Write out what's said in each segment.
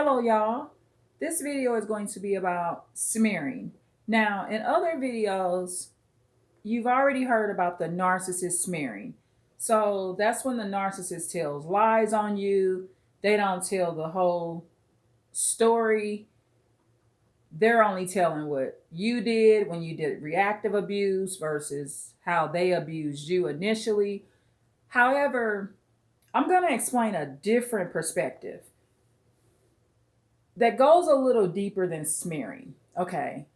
Hello, y'all. This video is going to be about smearing. Now, in other videos, you've already heard about the narcissist smearing. So that's when the narcissist tells lies on you. They don't tell the whole story. They're only telling what you did when you did reactive abuse versus how they abused you initially. However, I'm going to explain a different perspective that goes a little deeper than smearing. Okay.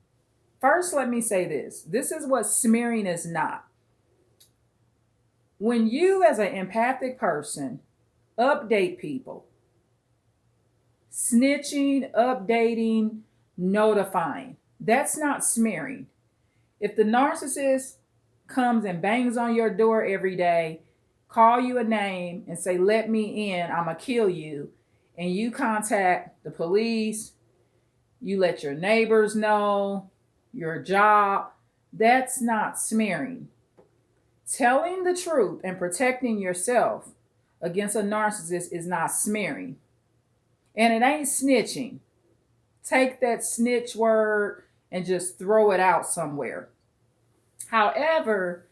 First, let me say this. This is what smearing is not. When you, as an empathic person, update people, snitching, updating, notifying, that's not smearing. If the narcissist comes and bangs on your door every day, call you a name and say, let me in, I'm going to kill you, and you contact the police, you let your neighbors know, your job, that's not smearing. Telling the truth and protecting yourself against a narcissist is not smearing. And it ain't snitching. Take that snitch word and just throw it out somewhere. However,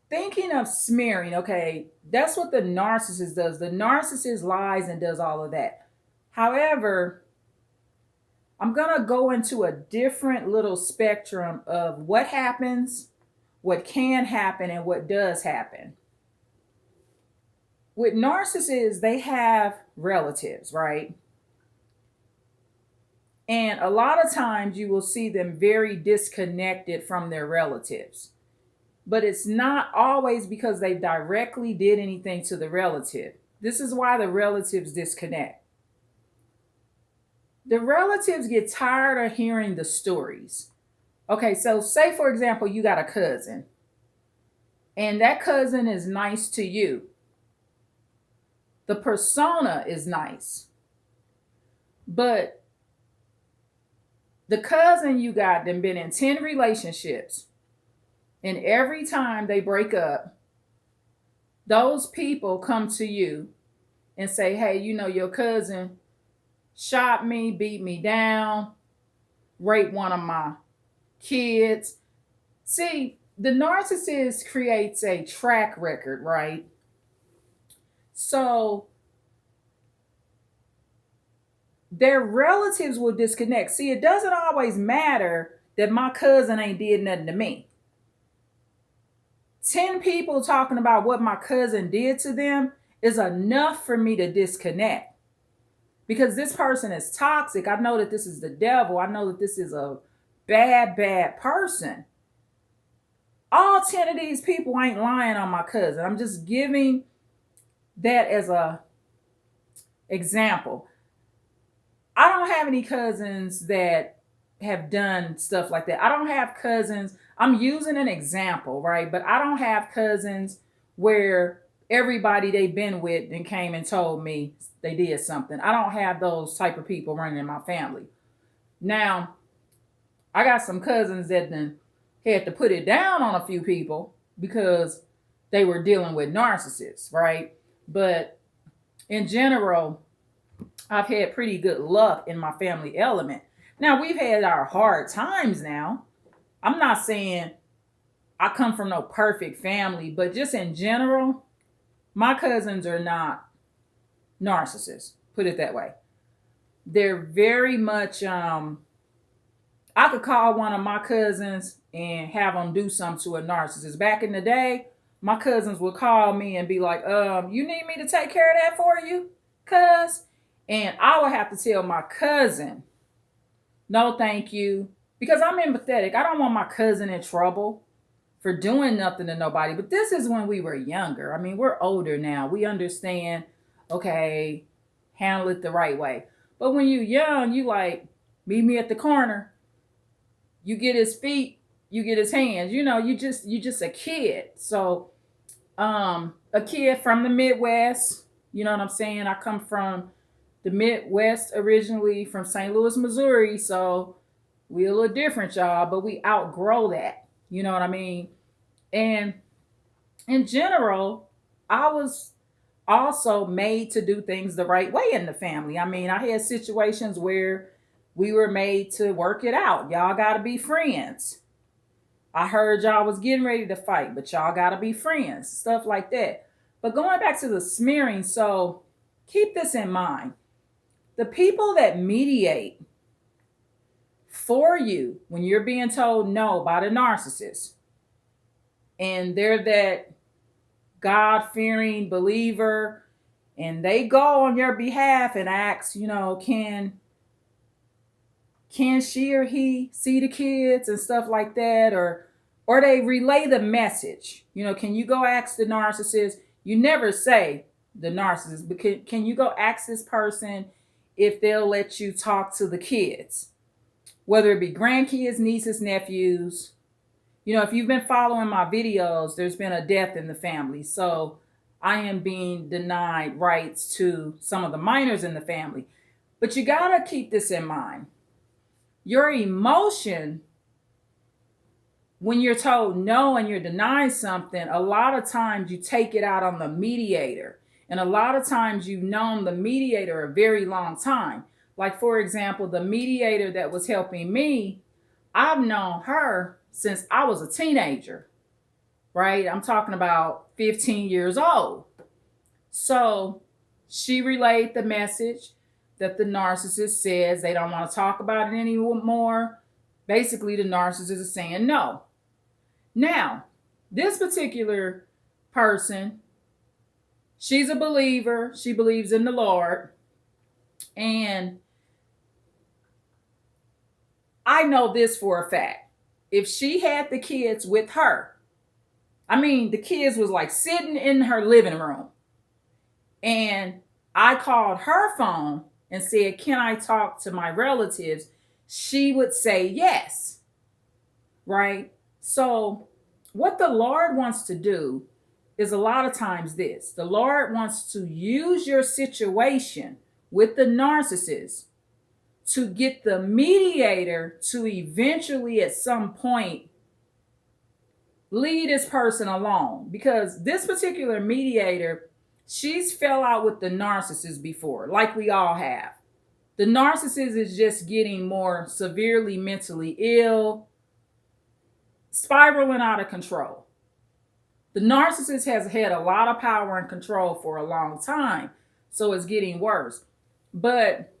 thinking of smearing, okay, that's what the narcissist does. The narcissist lies and does all of that. However, I'm going to go into a different little spectrum of what happens, what can happen, and what does happen. With narcissists, they have relatives, right? And a lot of times you will see them very disconnected from their relatives. But it's not always because they directly did anything to the relative. This is why the relatives disconnect. The relatives get tired of hearing the stories. Okay, so say for example, you got a cousin, and that cousin is nice to you. The persona is nice. But the cousin you got them been in 10 relationships, and every time they break up, those people come to you and say, hey, your cousin shot me, beat me down, raped one of my kids. See, the narcissist creates a track record, right? So their relatives will disconnect. See, it doesn't always matter that my cousin ain't did nothing to me. 10 people talking about what my cousin did to them is enough for me to disconnect. Because this person is toxic. I know that this is the devil. I know that this is a bad, bad person. All 10 of these people ain't lying on my cousin. I'm just giving that as a example. I don't have any cousins that have done stuff like that. I don't have cousins. I'm using an example, right? But I don't have cousins where everybody they've been with and came and told me they did something. I don't have those type of people running in my family. Now, I got some cousins that then had to put it down on a few people because they were dealing with narcissists, right? But in general, I've had pretty good luck in my family element. Now, we've had our hard times now. I'm not saying I come from no perfect family, but just in general, my cousins are not narcissists, put it that way. They're very much, I could call one of my cousins and have them do something to a narcissist. Back in the day, my cousins would call me and be like, you need me to take care of that for you, cuz? And I would have to tell my cousin, no, thank you. Because I'm empathetic. I don't want my cousin in trouble for doing nothing to nobody. But this is when we were younger. I mean, we're older now. We understand, okay, handle it the right way. But when you're young, you like, meet me at the corner. You get his feet, you get his hands. You just a kid. So a kid from the Midwest, you know what I'm saying? I come from the Midwest originally, from St. Louis, Missouri. So we're a little different, y'all, but we outgrow that. You know what I mean? And in general, I was also made to do things the right way in the family. I mean, I had situations where we were made to work it out. Y'all got to be friends. I heard y'all was getting ready to fight, but y'all got to be friends. Stuff like that. But going back to the smearing, so keep this in mind. The people that mediate for you when you're being told no by the narcissist, and they're that God-fearing believer, and they go on your behalf and ask, can she or he see the kids and stuff like that, or they relay the message. Can you go ask the narcissist? You never say the narcissist, but can you go ask this person if they'll let you talk to the kids, whether it be grandkids, nieces, nephews. If you've been following my videos, there's been a death in the family. So I am being denied rights to some of the minors in the family. But you got to keep this in mind. Your emotion, when you're told no and you're denied something, a lot of times you take it out on the mediator. And a lot of times you've known the mediator a very long time. Like, for example, the mediator that was helping me, I've known her since I was a teenager, right? I'm talking about 15 years old. So she relayed the message that the narcissist says they don't want to talk about it anymore. Basically, the narcissist is saying no. Now, this particular person, she's a believer. She believes in the Lord. And I know this for a fact. If she had the kids with her, I mean, the kids was like sitting in her living room, and I called her phone and said, can I talk to my relatives? She would say yes, right? So what the Lord wants to do is a lot of times this. The Lord wants to use your situation with the narcissist to get the mediator to eventually at some point leave this person alone. Because this particular mediator, she's fell out with the narcissist before, like we all have. The narcissist is just getting more severely mentally ill, spiraling out of control. The narcissist has had a lot of power and control for a long time, so it's getting worse. But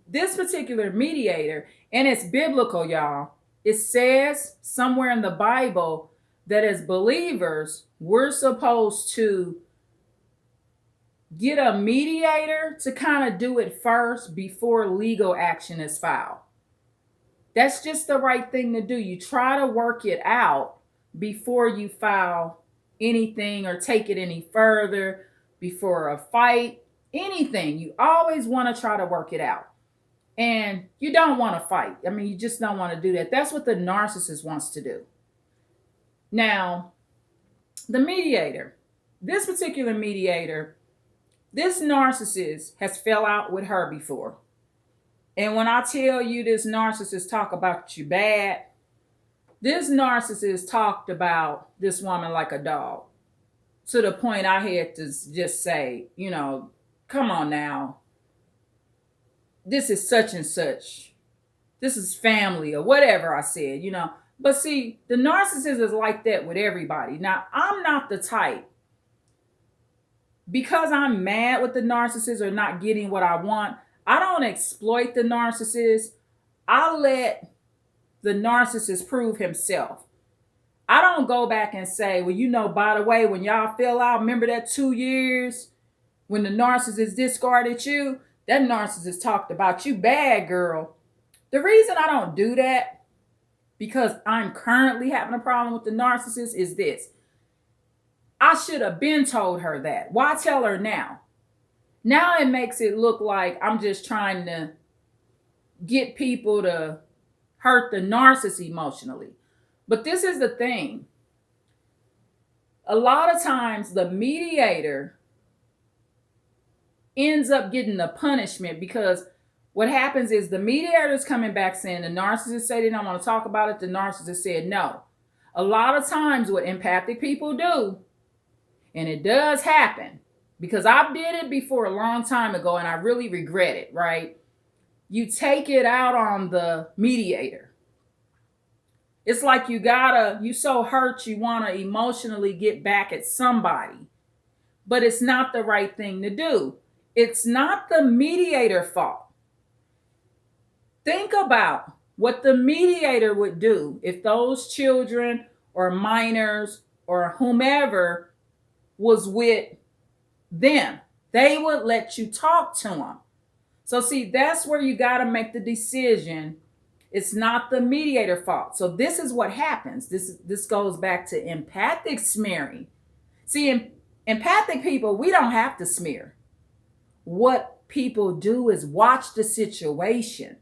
this particular mediator, and it's biblical, y'all. It says somewhere in the Bible that as believers, we're supposed to get a mediator to kind of do it first before legal action is filed. That's just the right thing to do. You try to work it out before you file anything or take it any further, before a fight, anything. You always want to try to work it out. And you don't want to fight. I mean, you just don't want to do that. That's what the narcissist wants to do. Now, the mediator, this particular mediator, this narcissist has fell out with her before. And when I tell you this narcissist talk about you bad, this narcissist talked about this woman like a dog, to the point I had to just say, come on now. This is such and such. This is family or whatever I said, But see, the narcissist is like that with everybody. Now, I'm not the type, because I'm mad with the narcissist or not getting what I want, I don't exploit the narcissist. I let the narcissist prove himself. I don't go back and say, well, by the way, when y'all fell out, remember that 2 years when the narcissist discarded you? That narcissist talked about you bad, girl. The reason I don't do that, because I'm currently having a problem with the narcissist, is this. I should have been told her that. Why tell her now? Now it makes it look like I'm just trying to get people to hurt the narcissist emotionally. But this is the thing. A lot of times the mediator ends up getting the punishment, because what happens is the mediator is coming back saying the narcissist said they don't want to talk about it. The narcissist said no. A lot of times what empathic people do, and it does happen, because I did it before a long time ago and I really regret it, right? You take it out on the mediator. It's like you so hurt you want to emotionally get back at somebody, but it's not the right thing to do. It's not the mediator fault. Think about what the mediator would do if those children or minors or whomever was with them. They would let you talk to them. So see, that's where you got to make the decision. It's not the mediator fault. So this is what happens. This goes back to empathic smearing. See, empathic people, we don't have to smear. What people do is watch the situation.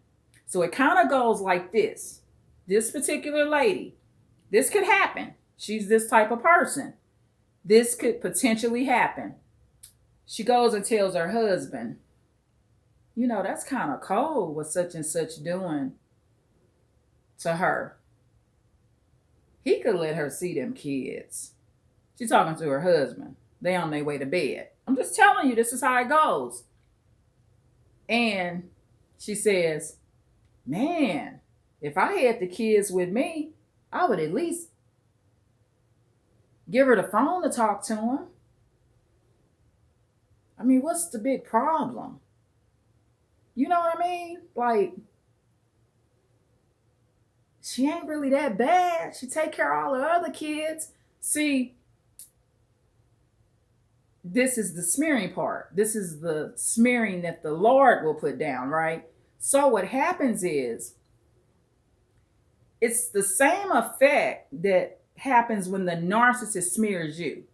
So it kind of goes like this. This particular lady, this could happen. She's this type of person. This could potentially happen. She goes and tells her husband, you know, that's kind of cold what such and such doing to her. He could let her see them kids. She's talking to her husband. They on their way to bed. I'm just telling you, this is how it goes. And she says, man, if I had the kids with me, I would at least give her the phone to talk to them. I mean, what's the big problem? You know what I mean? Like, she ain't really that bad. She take care of all the other kids. See, this is the smearing part. This is the smearing that the Lord will put down, right? So what happens is, it's the same effect that happens when the narcissist smears you.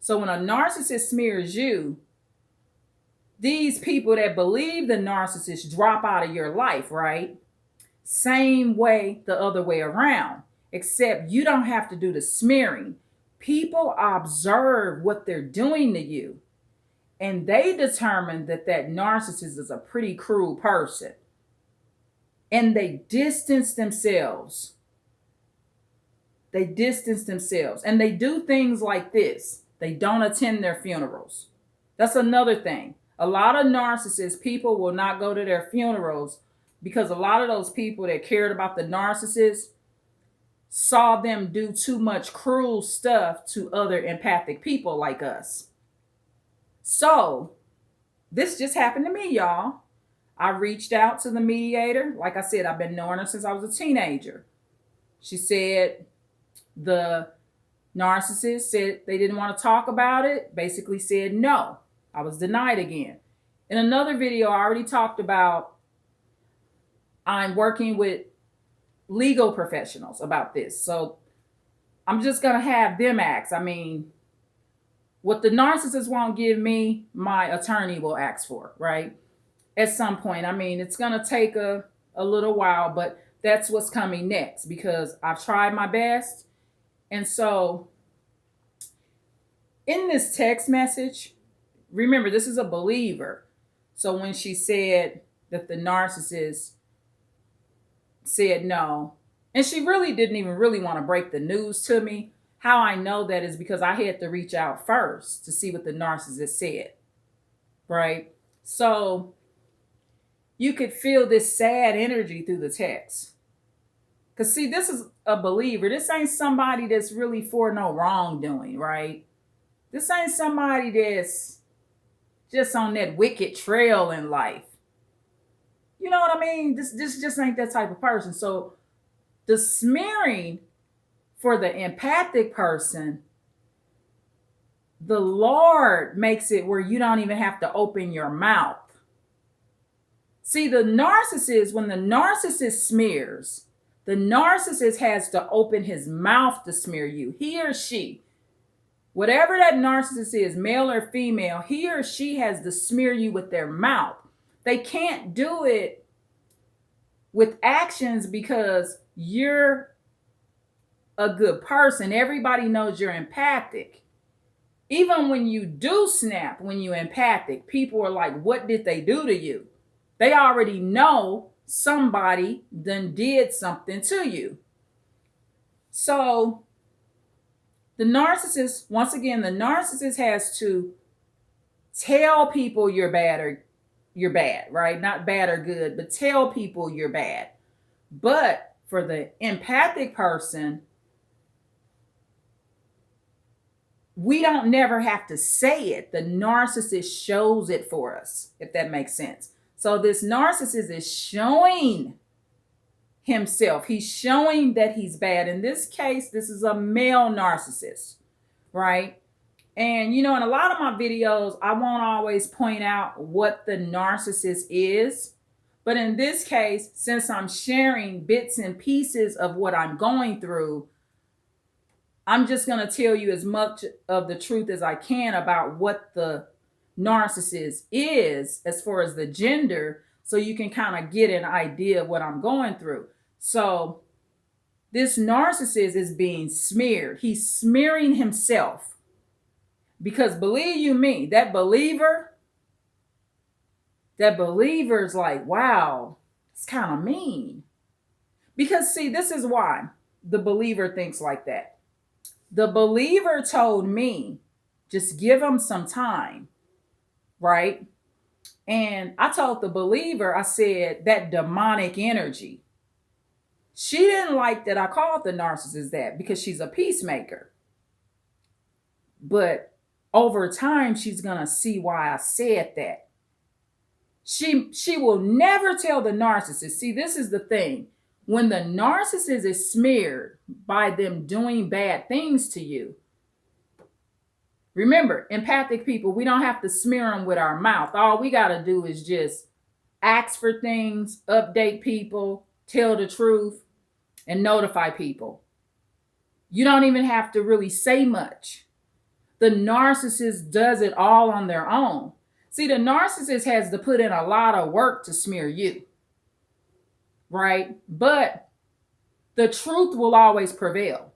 So when a narcissist smears you, these people that believe the narcissist drop out of your life, right? Same way the other way around, except you don't have to do the smearing. People observe what they're doing to you, and they determine that narcissist is a pretty cruel person. And they distance themselves. They distance themselves. And they do things like this. They don't attend their funerals. That's another thing. A lot of narcissist people will not go to their funerals because a lot of those people that cared about the narcissist saw them do too much cruel stuff to other empathic people like us. So this just happened to me, y'all. I reached out to the mediator. Like I said, I've been knowing her since I was a teenager. She said the narcissist said they didn't want to talk about it, basically said no. I was denied again. In another video, I already talked about I'm working with legal professionals about this. So I'm just going to have them ask. I mean, what the narcissist won't give me, my attorney will ask for, right? At some point. I mean, it's going to take a little while, but that's what's coming next because I've tried my best. And so in this text message, remember, this is a believer. So when she said that the narcissist said no, and she really didn't even really want to break the news to me, how I know that is because I had to reach out first to see what the narcissist said, right? So you could feel this sad energy through the text. Because see, this is a believer. This ain't somebody that's really for no wrongdoing, right? This ain't somebody that's just on that wicked trail in life. You know what I mean? This just ain't that type of person. So the smearing for the empathic person, the Lord makes it where you don't even have to open your mouth. See, the narcissist, when the narcissist smears, the narcissist has to open his mouth to smear you. He or she, whatever that narcissist is, male or female, he or she has to smear you with their mouth. They can't do it with actions because you're a good person. Everybody knows you're empathic. Even when you do snap, when you're empathic, people are like, what did they do to you? They already know somebody done did something to you. So the narcissist, once again, the narcissist has to tell people you're bad, right? Not bad or good, but tell people you're bad. But for the empathic person, we don't never have to say it. The narcissist shows it for us, if that makes sense. So this narcissist is showing himself. He's showing that he's bad. In this case, this is a male narcissist, right? And in a lot of my videos, I won't always point out what the narcissist is. But in this case, since I'm sharing bits and pieces of what I'm going through, I'm just going to tell you as much of the truth as I can about what the narcissist is as far as the gender, so you can kind of get an idea of what I'm going through. So this narcissist is being smeared. He's smearing himself. Because believe you me, that believer's like, wow, it's kind of mean. Because see, this is why the believer thinks like that. The believer told me, just give him some time, right? And I told the believer, I said, that demonic energy. She didn't like that I called the narcissist that because she's a peacemaker. But over time, she's going to see why I said that. She will never tell the narcissist. See, this is the thing. When the narcissist is smeared by them doing bad things to you, remember, empathic people, we don't have to smear them with our mouth. All we got to do is just ask for things, update people, tell the truth, and notify people. You don't even have to really say much. The narcissist does it all on their own. See, the narcissist has to put in a lot of work to smear you, right? But the truth will always prevail.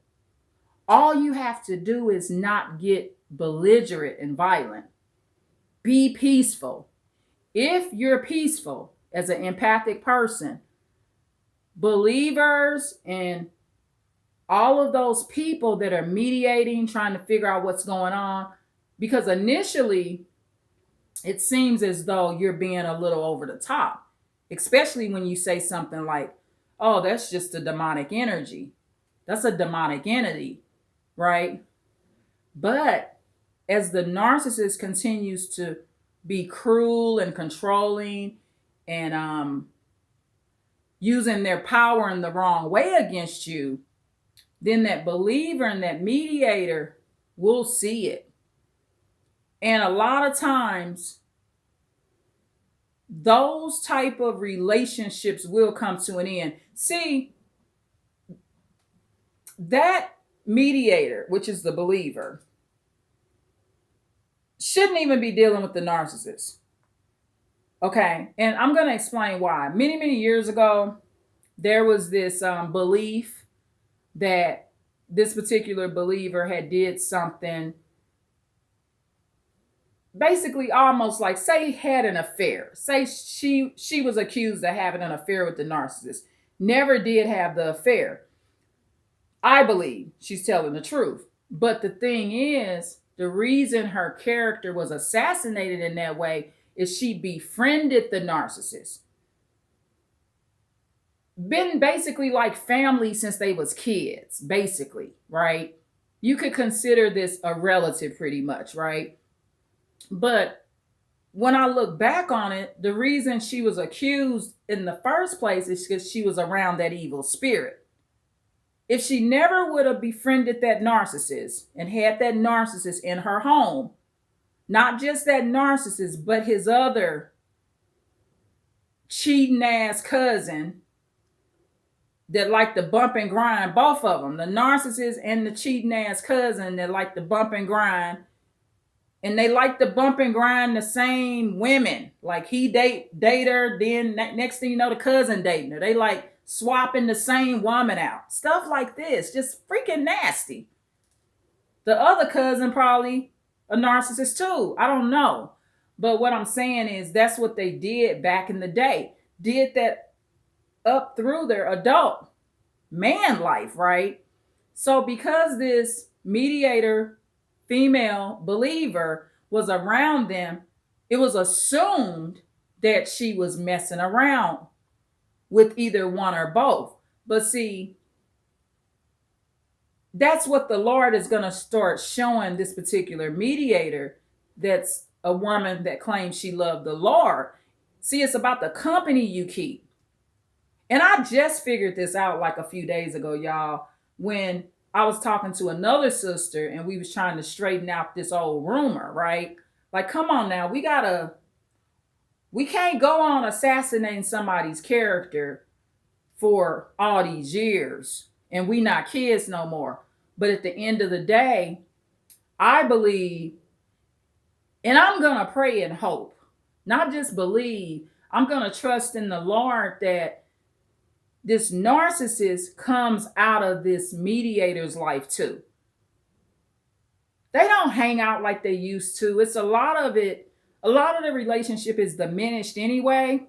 All you have to do is not get belligerent and violent. Be peaceful. If you're peaceful as an empathic person, believers and all of those people that are mediating, trying to figure out what's going on, because initially it seems as though you're being a little over the top, especially when you say something like, oh, that's just a demonic energy. That's a demonic entity, right? But as the narcissist continues to be cruel and controlling and using their power in the wrong way against you, then that believer and that mediator will see it. And a lot of times, those type of relationships will come to an end. See, that mediator, which is the believer, shouldn't even be dealing with the narcissist. Okay, and I'm going to explain why. Many, many years ago, there was this belief that this particular believer had did something, basically almost like, say, had an affair. Say she was accused of having an affair with the narcissist. Never did have the affair. I believe she's telling the truth. But the thing is, the reason her character was assassinated in that way is she befriended the narcissist. Been basically like family since they was kids, basically, right? You could consider this a relative pretty much, right? But when I look back on it, the reason she was accused in the first place is because she was around that evil spirit. If she never would have befriended that narcissist and had that narcissist in her home, not just that narcissist, but his other cheating ass cousin that like to bump and grind, both of them, the narcissist and the cheating ass cousin that like to bump and grind. And they like to bump and grind the same women. Like he date her, then next thing you know, the cousin dating her. They like swapping the same woman out. Stuff like this, just freaking nasty. The other cousin probably a narcissist too. I don't know. But what I'm saying is that's what they did back in the day. Did that up through their adult man life, right? So because this mediator female believer was around them, It was assumed that she was messing around with either one or both. But see, that's what the Lord is going to start showing this particular mediator that's a woman that claims she loved the Lord. See, it's about the company you keep. And I just figured this out like a few days ago, y'all, when I was talking to another sister and we was trying to straighten out this old rumor, right? Like, come on now, we can't go on assassinating somebody's character for all these years and we not kids no more. But at the end of the day, I believe, and I'm going to pray and hope, not just believe, I'm going to trust in the Lord that this narcissist comes out of this mediator's life too. They don't hang out like they used to. It's a lot of the relationship is diminished anyway.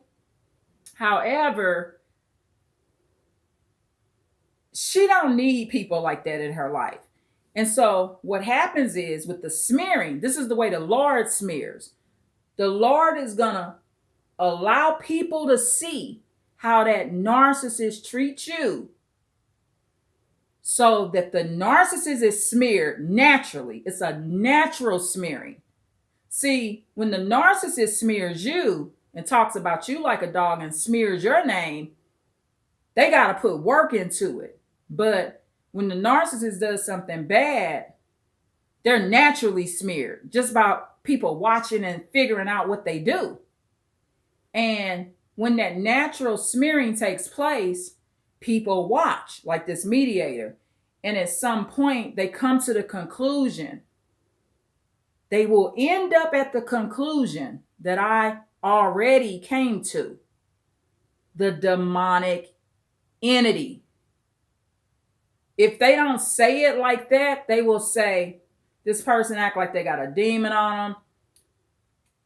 However, she don't need people like that in her life. And so what happens is with the smearing, this is the way the Lord smears. The Lord is going to allow people to see how that narcissist treats you so that the narcissist is smeared naturally. It's a natural smearing. See, when the narcissist smears you and talks about you like a dog and smears your name, they got to put work into it. But when the narcissist does something bad, they're naturally smeared just about people watching and figuring out what they do. And when that natural smearing takes place, people watch, like this mediator. And at some point, they come to the conclusion. They will end up at the conclusion that I already came to. The demonic entity. If they don't say it like that, they will say, this person act like they got a demon on them.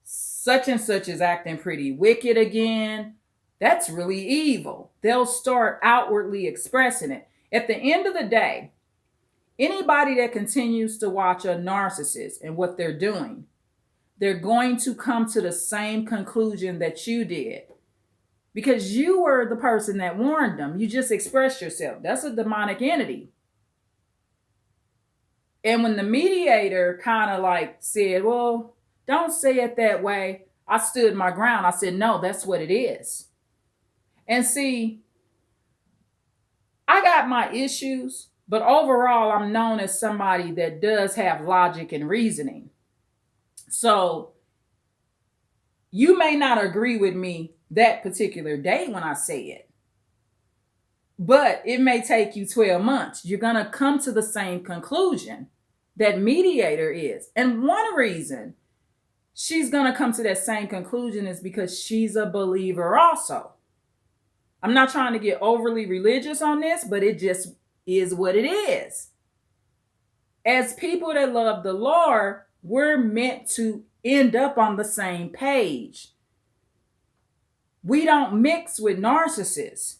Such and such is acting pretty wicked again. That's really evil. They'll start outwardly expressing it. At the end of the day, anybody that continues to watch a narcissist and what they're doing, they're going to come to the same conclusion that you did. Because you were the person that warned them. You just expressed yourself. That's a demonic entity. And when the mediator kind of like said, well, don't say it that way, I stood my ground. I said, no, that's what it is. And see, I got my issues, but overall, I'm known as somebody that does have logic and reasoning. So you may not agree with me that particular day when I say it, but it may take you 12 months. You're going to come to the same conclusion that mediator is. And one reason she's going to come to that same conclusion is because she's a believer also. I'm not trying to get overly religious on this, but it just is what it is. As people that love the Lord, we're meant to end up on the same page. We don't mix with narcissists.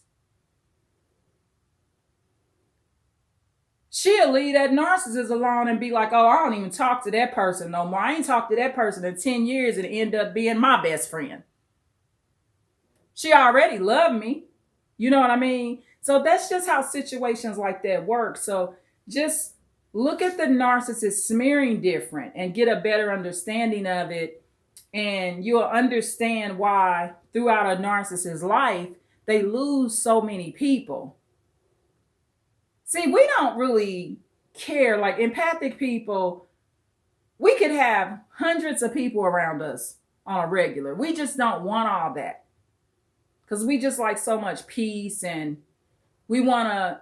She'll leave that narcissist alone and be like, oh, I don't even talk to that person no more. I ain't talked to that person in 10 years and end up being my best friend. She already loved me. You know what I mean? So that's just how situations like that work. So just look at the narcissist smearing different and get a better understanding of it. And you'll understand why throughout a narcissist's life, they lose so many people. See, we don't really care. Like empathic people, we could have hundreds of people around us on a regular. We just don't want all that. Because we just like so much peace and we want to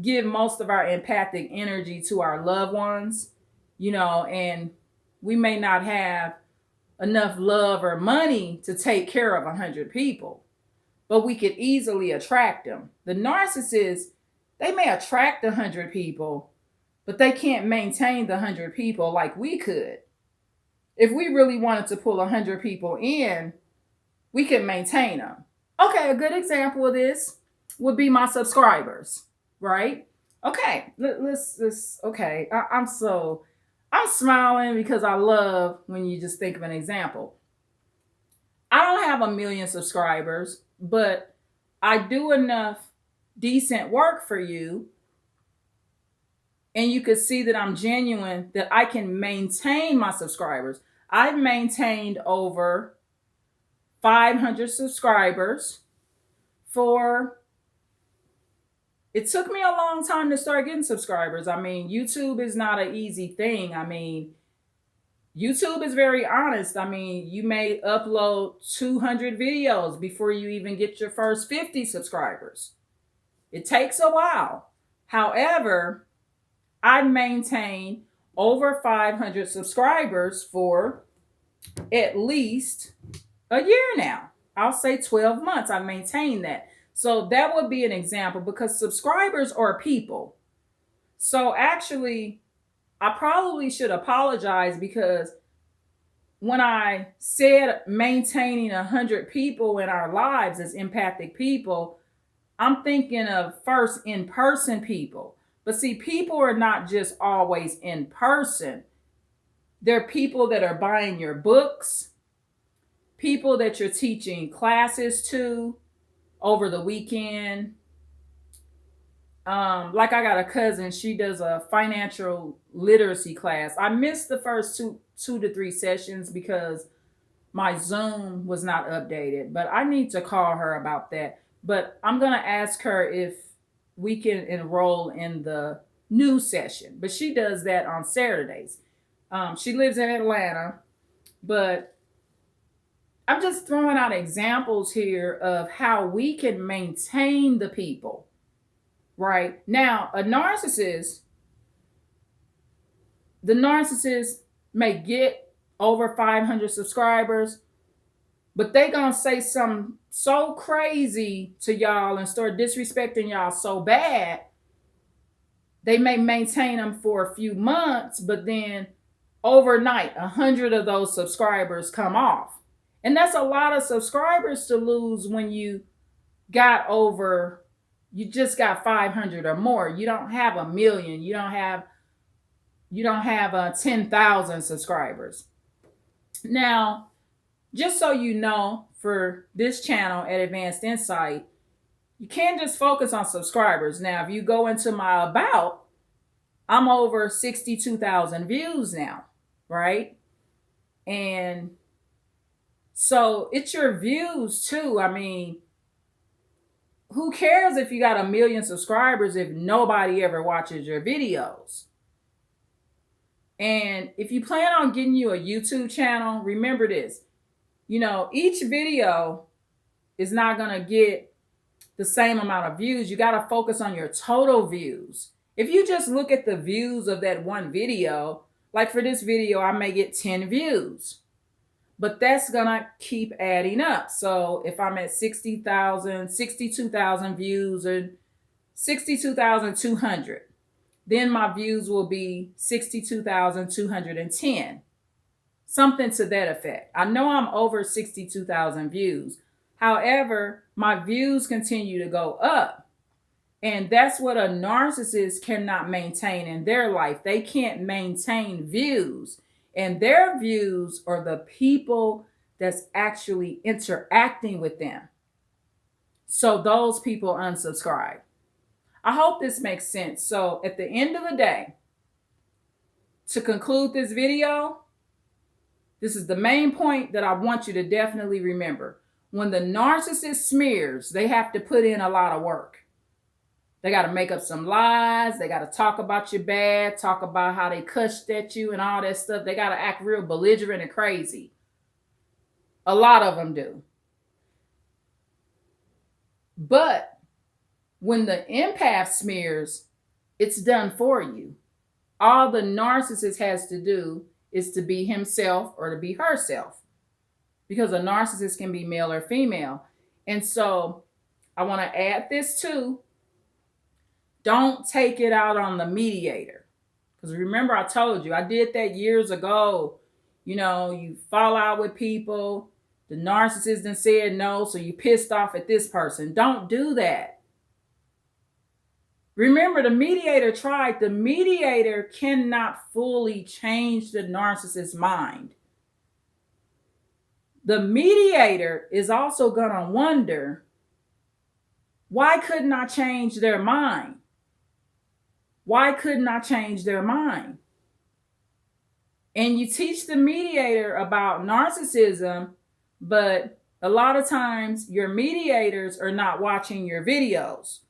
give most of our empathic energy to our loved ones, you know, and we may not have enough love or money to take care of 100 people, but we could easily attract them. The narcissists, they may attract 100 people, but they can't maintain the 100 people like we could. If we really wanted to pull 100 people in, we could maintain them. Okay, a good example of this would be my subscribers, right? Okay, I'm smiling because I love when you just think of an example. have 1 million subscribers, but I do enough decent work for you, and you could see that I'm genuine, that I can maintain my subscribers. I've maintained over 500 subscribers for, it took me a long time to start getting subscribers. I mean, YouTube is not an easy thing. I mean, YouTube is very honest. I mean, you may upload 200 videos before you even get your first 50 subscribers. It takes a while. However, I maintain over 500 subscribers for at least a year now. I'll say 12 months. I've maintained that. So that would be an example, because subscribers are people. So actually, I probably should apologize, because when I said maintaining 100 people in our lives as empathic people, I'm thinking of first in-person people. But see, people are not just always in person. They're people that are buying your books, people that you're teaching classes to over the weekend. Like I got a cousin, she does a financial literacy class. I missed the first two to three sessions because my Zoom was not updated, but I need to call her about that. But I'm going to ask her if we can enroll in the new session. But she does that on Saturdays. She lives in Atlanta, but I'm just throwing out examples here of how we can maintain the people, right? Now, the narcissist may get over 500 subscribers, but they gonna say something so crazy to y'all and start disrespecting y'all so bad, they may maintain them for a few months, but then overnight, 100 of those subscribers come off. And that's a lot of subscribers to lose when you just got 500 or more. You don't have 1 million. You don't have 10,000 subscribers. Now, just so you know, for this channel at Advanced Insight, you can't just focus on subscribers. Now, if you go into my about, I'm over 62,000 views now, right? And so it's your views too. I mean, who cares if you got 1 million subscribers if nobody ever watches your videos? And if you plan on getting you a YouTube channel, remember this. You know, each video is not going to get the same amount of views. You got to focus on your total views. If you just look at the views of that one video, like for this video, I may get 10 views, but that's going to keep adding up. So if I'm at 62,000 views or 62,200, then my views will be 62,210. Something to that effect. I know I'm over 62,000 views. However, my views continue to go up. And that's what a narcissist cannot maintain in their life. They can't maintain views. And their views are the people that's actually interacting with them. So those people unsubscribe. I hope this makes sense. So at the end of the day, to conclude this video, this is the main point that I want you to definitely remember. When the narcissist smears, they have to put in a lot of work. They got to make up some lies. They got to talk about you bad, talk about how they cussed at you and all that stuff. They got to act real belligerent and crazy. A lot of them do. But when the empath smears, it's done for you. All the narcissist has to do is to be himself or to be herself, because a narcissist can be male or female. And so I want to add this too. Don't take it out on the mediator. Because remember, I told you, I did that years ago. You know, you fall out with people. The narcissist then said no, so you pissed off at this person. Don't do that. Remember, the mediator tried. The mediator cannot fully change the narcissist's mind. The mediator is also going to wonder, why couldn't I change their mind? Why couldn't I change their mind? And you teach the mediator about narcissism, but a lot of times your mediators are not watching your videos.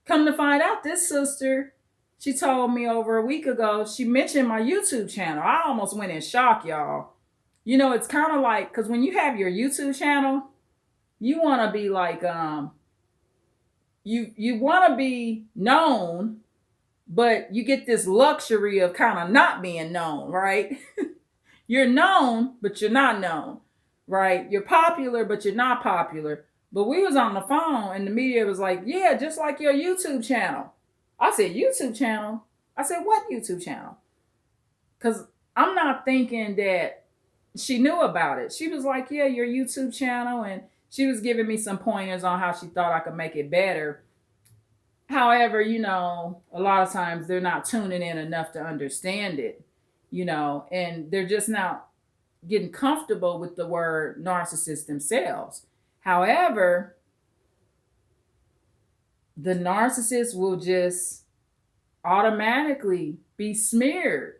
Come to find out, this sister, she told me over a week ago, she mentioned my YouTube channel. I almost went in shock, y'all. It's kind of like, because when you have your YouTube channel, you want to be like, you want to be known, but you get this luxury of kind of not being known, right? You're known, but you're not known, right? You're popular, but you're not popular. But we was on the phone and the media was like, yeah, just like your YouTube channel. I said, YouTube channel? I said, what YouTube channel? Because I'm not thinking that she knew about it. She was like, yeah, your YouTube channel. And she was giving me some pointers on how she thought I could make it better. However, a lot of times they're not tuning in enough to understand it, and they're just not getting comfortable with the word narcissist themselves. However, the narcissist will just automatically be smeared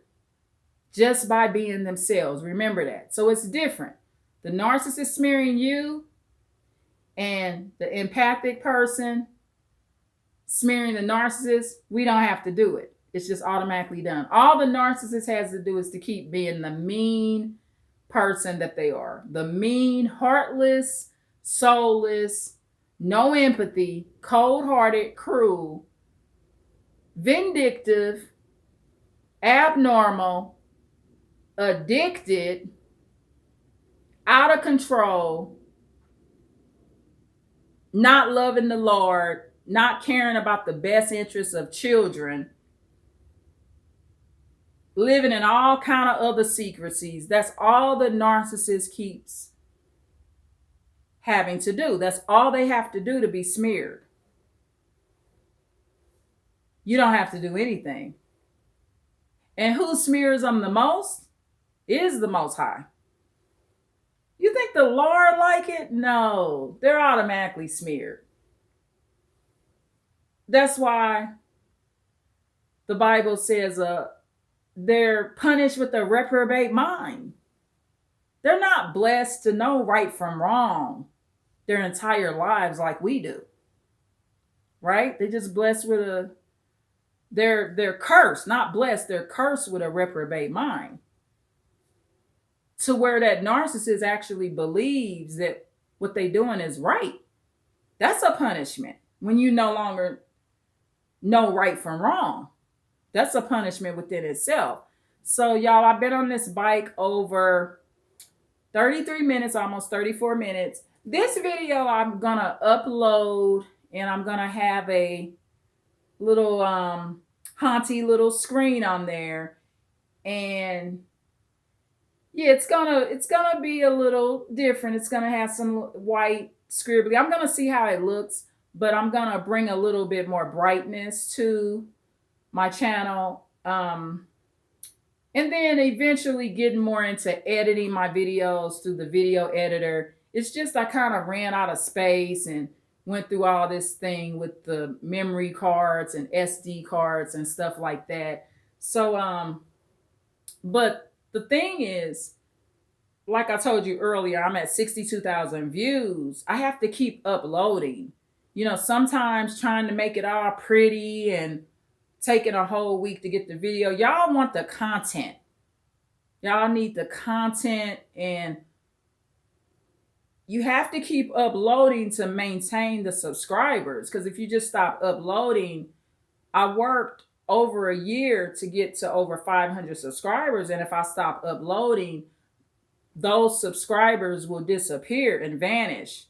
just by being themselves. Remember that. So it's different. The narcissist smearing you and the empathic person smearing the narcissist, we don't have to do it. It's just automatically done. All the narcissist has to do is to keep being the mean person that they are. The mean, heartless, soulless, no empathy, cold-hearted, cruel, vindictive, abnormal, addicted, out of control, not loving the Lord, not caring about the best interests of children, living in all kind of other secrecies. That's all the narcissist keeps having to do. That's all they have to do to be smeared. You don't have to do anything. And who smears them the most is the Most High. You think the Lord like it? No, they're automatically smeared. That's why the Bible says they're punished with a reprobate mind. They're not blessed to know right from wrong their entire lives like we do. Right? They're just blessed with they're cursed, not blessed, they're cursed with a reprobate mind. To where that narcissist actually believes that what they're doing is right. That's a punishment. When you no longer know right from wrong. That's a punishment within itself. So y'all, I've been on this bike over 33 minutes, almost 34 minutes. This video I'm gonna upload and I'm gonna have a little haunty little screen on there. And yeah, it's gonna be a little different. It's gonna have some white scribbly. I'm gonna see how it looks, but I'm gonna bring a little bit more brightness to my channel. And then eventually getting more into editing my videos through the video editor. It's just I kind of ran out of space and went through all this thing with the memory cards and SD cards and stuff like that. So, but the thing is, like I told you earlier, I'm at 62,000 views. I have to keep uploading. Sometimes trying to make it all pretty and taking a whole week to get the video. Y'all want the content. Y'all need the content, and you have to keep uploading to maintain the subscribers. Because if you just stop uploading, I worked over a year to get to over 500 subscribers. And if I stop uploading, those subscribers will disappear and vanish.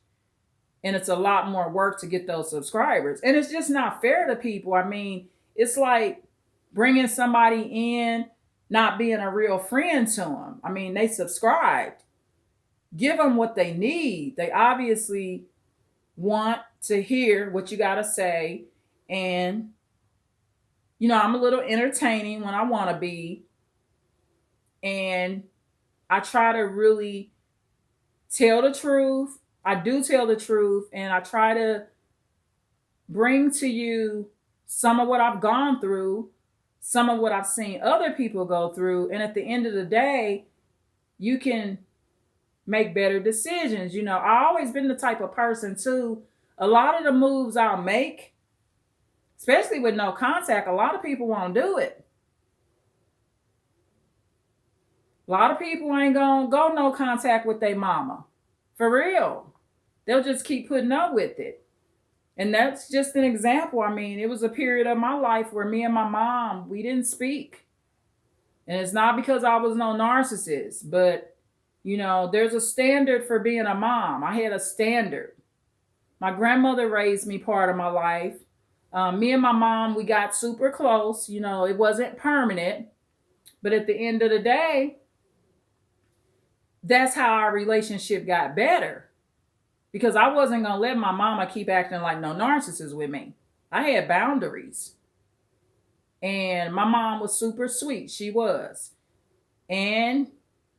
And it's a lot more work to get those subscribers. And it's just not fair to people. I mean, it's like bringing somebody in, not being a real friend to them. I mean, they subscribed. Give them what they need. They obviously want to hear what you got to say. And, I'm a little entertaining when I want to be. And I try to really tell the truth. I do tell the truth, and I try to bring to you some of what I've gone through, some of what I've seen other people go through. And at the end of the day, you can make better decisions. I always been the type of person too. A lot of the moves I'll make, especially with no contact, a lot of people won't do it. A lot of people ain't gonna go no contact with their mama. For real. They'll just keep putting up with it. And that's just an example. I mean, it was a period of my life where me and my mom, we didn't speak. And it's not because I was no narcissist, but there's a standard for being a mom. I had a standard. My grandmother raised me part of my life. Me and my mom, we got super close. It wasn't permanent. But at the end of the day, that's how our relationship got better. Because I wasn't going to let my mama keep acting like no narcissist with me. I had boundaries. And my mom was super sweet. She was. And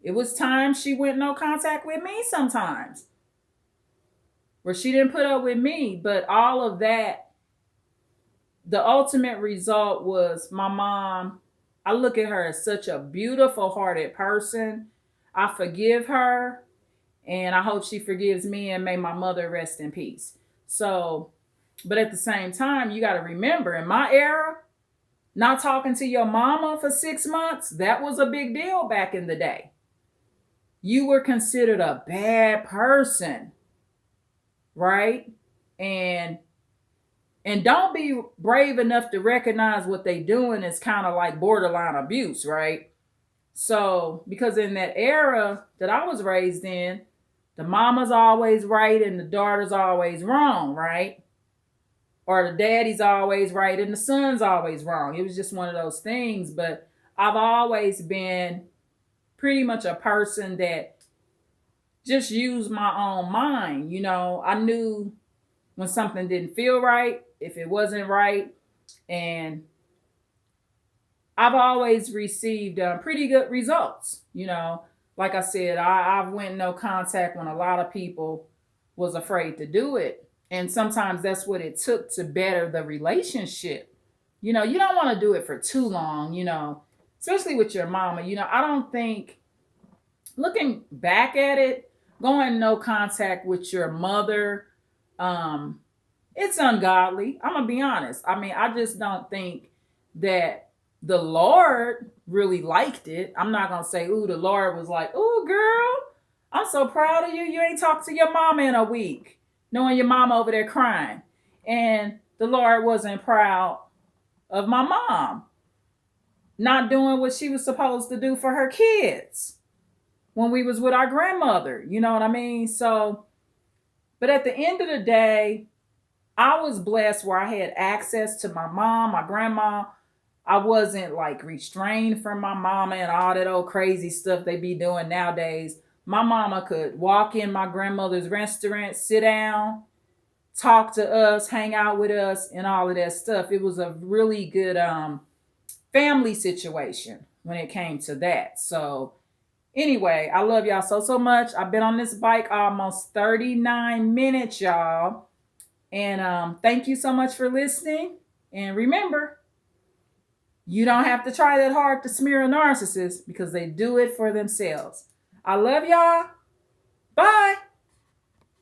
it was times she went no contact with me sometimes. Where she didn't put up with me. But all of that, the ultimate result was my mom. I look at her as such a beautiful hearted person. I forgive her. And I hope she forgives me, and may my mother rest in peace. So, but at the same time, you got to remember, in my era, not talking to your mama for 6 months, that was a big deal back in the day. You were considered a bad person, right? And don't be brave enough to recognize what they doing is kind of like borderline abuse, right? So, because in that era that I was raised in, the mama's always right and the daughter's always wrong, right? Or the daddy's always right and the son's always wrong. It was just one of those things. But I've always been pretty much a person that just used my own mind. I knew when something didn't feel right, if it wasn't right. And I've always received pretty good results. Like I said, I've went no contact when a lot of people was afraid to do it. And sometimes that's what it took to better the relationship. You don't want to do it for too long, especially with your mama. I don't think, looking back at it, going no contact with your mother, it's ungodly. I'm going to be honest. I mean, I just don't think that the Lord really liked it. I'm not going to say, ooh, the Lord was like, ooh, girl, I'm so proud of you. You ain't talked to your mama in a week, knowing your mama over there crying. And the Lord wasn't proud of my mom not doing what she was supposed to do for her kids when we was with our grandmother. You know what I mean? So, but at the end of the day, I was blessed where I had access to my mom, my grandma. I wasn't like restrained from my mama and all that old crazy stuff they be doing nowadays. My mama could walk in my grandmother's restaurant, sit down, talk to us, hang out with us, and all of that stuff. It was a really good family situation when it came to that. So anyway, I love y'all so much. I've been on this bike almost 39 minutes, y'all. And thank you so much for listening. And remember, you don't have to try that hard to smear a narcissist because they do it for themselves. I love y'all.